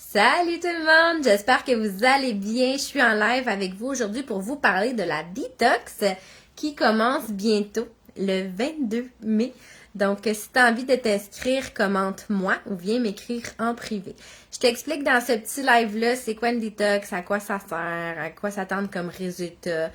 Salut tout le monde, j'espère que vous allez bien. Je suis en live avec vous aujourd'hui pour vous parler de la détox qui commence bientôt, le 22 mai. Donc, si tu as envie de t'inscrire, commente-moi ou viens m'écrire en privé. Je t'explique dans ce petit live-là, c'est quoi une détox, à quoi ça sert, à quoi s'attendre comme résultat,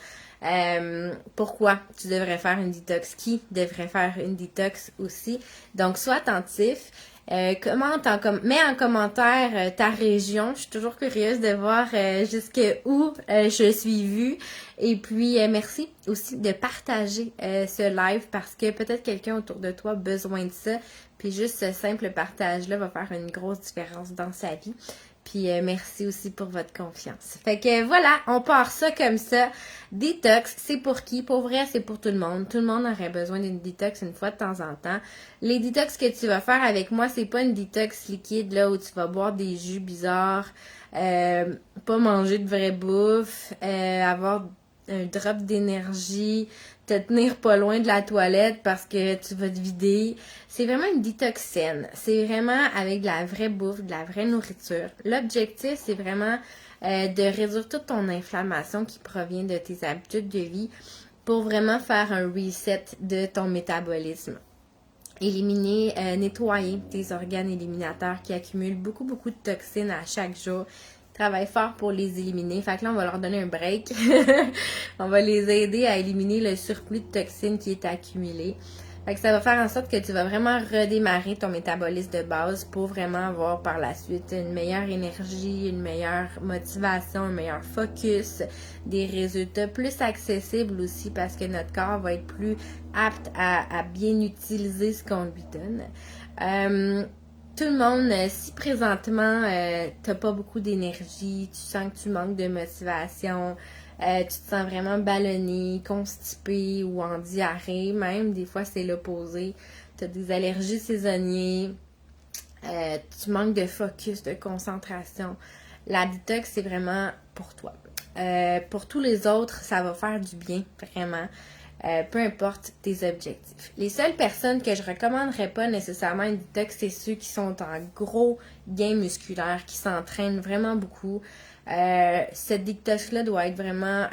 pourquoi tu devrais faire une détox, qui devrait faire une détox aussi. Donc, sois attentif. Mets en commentaire ta région. Je suis toujours curieuse de voir jusqu'où je suis vue. Et puis, merci aussi de partager ce live parce que peut-être quelqu'un autour de toi a besoin de ça. Puis juste ce simple partage-là va faire une grosse différence dans sa vie. Puis merci aussi pour votre confiance. Fait que voilà, on part ça comme ça. Détox, c'est pour qui? Pour vrai, c'est pour tout le monde. Tout le monde aurait besoin d'une détox une fois de temps en temps. Les détox que tu vas faire avec moi, c'est pas une détox liquide là où tu vas boire des jus bizarres, pas manger de vraie bouffe, avoir un drop d'énergie, te tenir pas loin de la toilette parce que tu vas te vider. C'est vraiment une détox saine. C'est vraiment avec de la vraie bouffe, de la vraie nourriture. L'objectif, c'est vraiment de réduire toute ton inflammation qui provient de tes habitudes de vie pour vraiment faire un reset de ton métabolisme. Éliminer, nettoyer tes organes éliminateurs qui accumulent beaucoup de toxines à chaque jour. Travaille fort pour les éliminer. Fait que là, on va leur donner un break. On va les aider à éliminer le surplus de toxines qui est accumulé. Fait que ça va faire en sorte que tu vas vraiment redémarrer ton métabolisme de base pour vraiment avoir par la suite une meilleure énergie, une meilleure motivation, un meilleur focus, des résultats plus accessibles aussi parce que notre corps va être plus apte à bien utiliser ce qu'on lui donne. Tout le monde, si présentement t'as pas beaucoup d'énergie, tu sens que tu manques de motivation, tu te sens vraiment ballonné, constipé ou en diarrhée, même des fois c'est l'opposé, t'as des allergies saisonnières, tu manques de focus, de concentration, la détox c'est vraiment pour toi. Pour tous les autres, ça va faire du bien, vraiment. Peu importe tes objectifs. Les seules personnes que je recommanderais pas nécessairement une détox, c'est ceux qui sont en gros gain musculaire, qui s'entraînent vraiment beaucoup. Cette détox-là doit être vraiment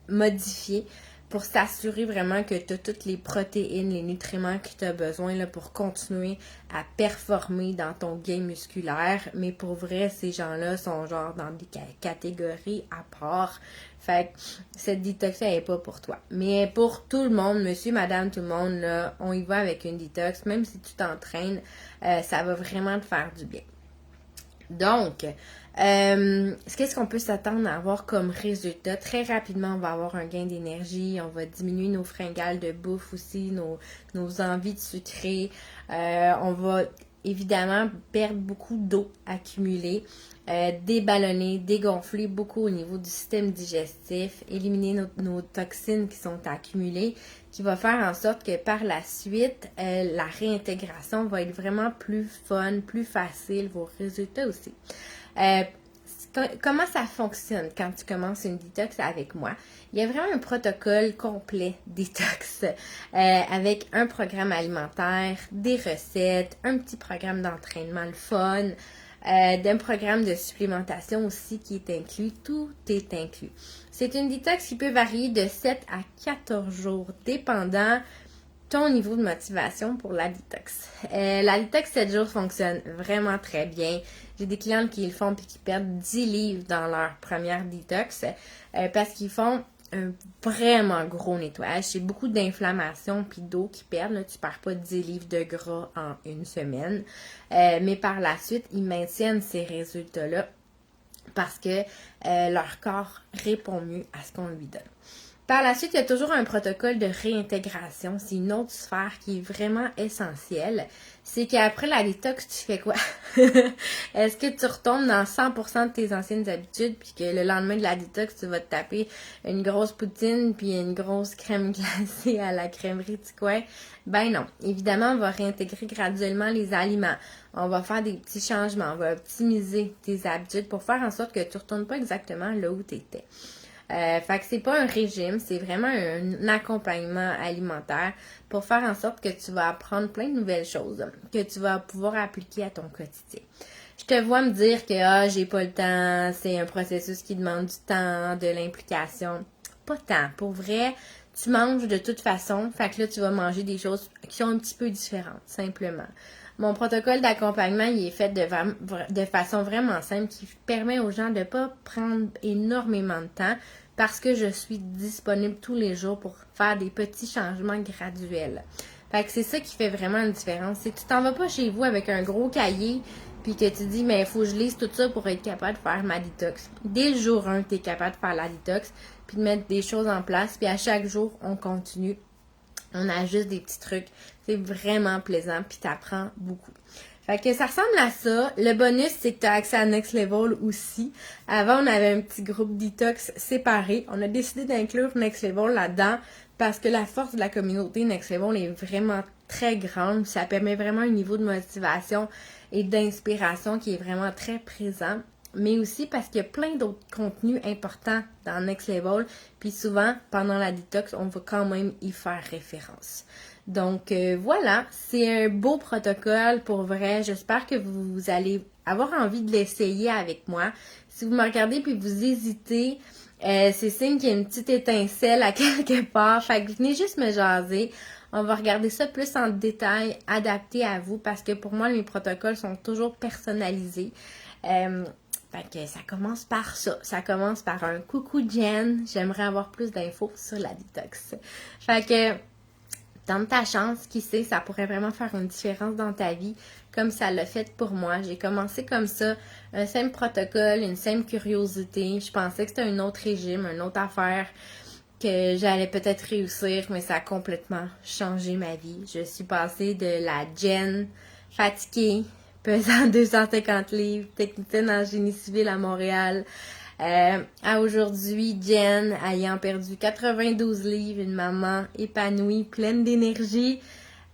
modifiée pour s'assurer vraiment que tu as toutes les protéines, les nutriments que tu as besoin là, pour continuer à performer dans ton gain musculaire. Mais pour vrai, ces gens-là sont genre dans des catégories à part. Fait que cette détox-là n'est pas pour toi. Mais pour tout le monde, monsieur, madame, tout le monde, là, on y va avec une détox. Même si tu t'entraînes, ça va vraiment te faire du bien. Donc, qu'est-ce qu'on peut s'attendre à avoir comme résultat? Très rapidement, on va avoir un gain d'énergie, on va diminuer nos fringales de bouffe aussi, nos envies de sucrer. On va évidemment perdre beaucoup d'eau accumulée, déballonner, dégonfler beaucoup au niveau du système digestif, éliminer nos toxines qui sont accumulées, qui va faire en sorte que par la suite, la réintégration va être vraiment plus fun, plus facile, vos résultats aussi. Comment ça fonctionne quand tu commences une détox avec moi? Il y a vraiment un protocole complet détox avec un programme alimentaire, des recettes, un petit programme d'entraînement, le fun, d'un programme de supplémentation aussi qui est inclus. Tout est inclus. C'est une détox qui peut varier de 7 à 14 jours, dépendant ton niveau de motivation pour la détox. La détox 7 jours fonctionne vraiment très bien. J'ai des clientes qui le font puis qui perdent 10 livres dans leur première détox parce qu'ils font un vraiment gros nettoyage. C'est beaucoup d'inflammation puis d'eau qui perdent. Là, tu perds pas 10 livres de gras en une semaine. Mais par la suite, ils maintiennent ces résultats-là parce que leur corps répond mieux à ce qu'on lui donne. Par la suite, il y a toujours un protocole de réintégration. C'est une autre sphère qui est vraiment essentielle. C'est qu'après la détox, tu fais quoi? Est-ce que tu retombes dans 100% de tes anciennes habitudes puis que le lendemain de la détox, tu vas te taper une grosse poutine puis une grosse crème glacée à la crèmerie du coin? Ben non. Évidemment, on va réintégrer graduellement les aliments. On va faire des petits changements. On va optimiser tes habitudes pour faire en sorte que tu ne retournes pas exactement là où tu étais. Fait que c'est pas un régime, c'est vraiment un accompagnement alimentaire pour faire en sorte que tu vas apprendre plein de nouvelles choses que tu vas pouvoir appliquer à ton quotidien. Je te vois me dire que j'ai pas le temps, c'est un processus qui demande du temps, de l'implication. Pas tant. Pour vrai, tu manges de toute façon, fait que là, tu vas manger des choses qui sont un petit peu différentes, simplement. Mon protocole d'accompagnement, il est fait de façon vraiment simple qui permet aux gens de ne pas prendre énormément de temps parce que je suis disponible tous les jours pour faire des petits changements graduels. Fait que c'est ça qui fait vraiment une différence. C'est que tu t'en vas pas chez vous avec un gros cahier puis que tu dis, mais il faut que je lise tout ça pour être capable de faire ma détox. Dès le jour 1, tu es capable de faire la détox puis de mettre des choses en place. Puis à chaque jour, on continue. On ajuste des petits trucs. C'est vraiment plaisant puis tu apprends beaucoup. Fait que ça ressemble à ça. Le bonus, c'est que tu as accès à Next Level aussi. Avant, on avait un petit groupe detox séparé. On a décidé d'inclure Next Level là-dedans parce que la force de la communauté Next Level est vraiment très grande. Ça permet vraiment un niveau de motivation et d'inspiration qui est vraiment très présent. Mais aussi parce qu'il y a plein d'autres contenus importants dans Next Level. Puis souvent, pendant la détox, on va quand même y faire référence. Donc voilà, c'est un beau protocole pour vrai. J'espère que vous allez avoir envie de l'essayer avec moi. Si vous me regardez puis vous hésitez, c'est signe qu'il y a une petite étincelle à quelque part. Fait que venez juste me jaser. On va regarder ça plus en détail, adapté à vous, parce que pour moi, mes protocoles sont toujours personnalisés. Fait que ça commence par ça. Ça commence par un coucou Jen. J'aimerais avoir plus d'infos sur la détox. Fait que tente ta chance, qui sait, ça pourrait vraiment faire une différence dans ta vie, comme ça l'a fait pour moi. J'ai commencé comme ça, un simple protocole, une simple curiosité. Je pensais que c'était un autre régime, une autre affaire, que j'allais peut-être réussir, mais ça a complètement changé ma vie. Je suis passée de la Jen fatiguée, pesant 250 livres, technicienne en génie civil à Montréal, à aujourd'hui, Jen, ayant perdu 92 livres, une maman épanouie, pleine d'énergie,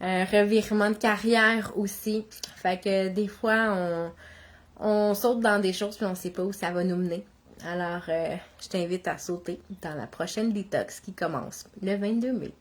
un revirement de carrière aussi. Fait que des fois, on saute dans des choses puis on sait pas où ça va nous mener. Alors, je t'invite à sauter dans la prochaine détox qui commence le 22 mai.